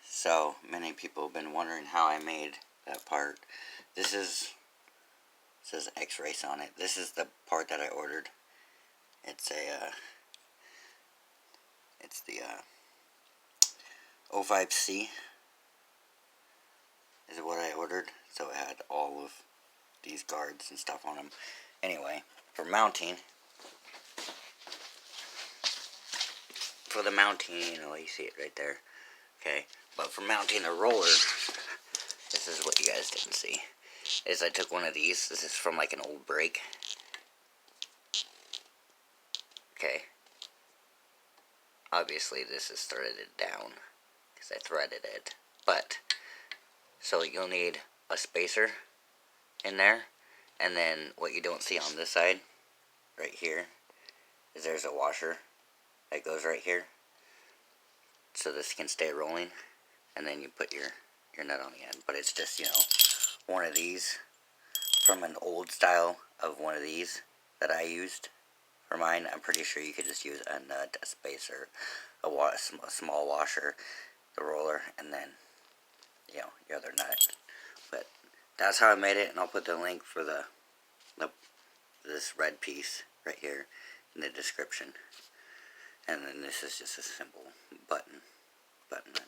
So many people have been wondering how I made that part. This is, it says X-Race on it. This is the part that I ordered. It's the 05C is what I ordered. So it had all of these guards and stuff on them. Anyway, for mounting, you see it right there. Okay, but for mounting a roller, this is what you guys didn't see. Is I took one of these. This is from like an old brake. Okay. Obviously this is threaded down because I threaded it. But, so you'll need a spacer in there. And then what you don't see on this side, right here, is there's a washer that goes right here. So this can stay rolling. And then you put your nut on the end. But it's just, one of these from an old style of one of these that I used for mine. I'm pretty sure you could just use a nut, a spacer, a small washer, the roller, and then, your other nut. But that's how I made it, and I'll put the link for this red piece right here in the description. And then this is just a simple button nut.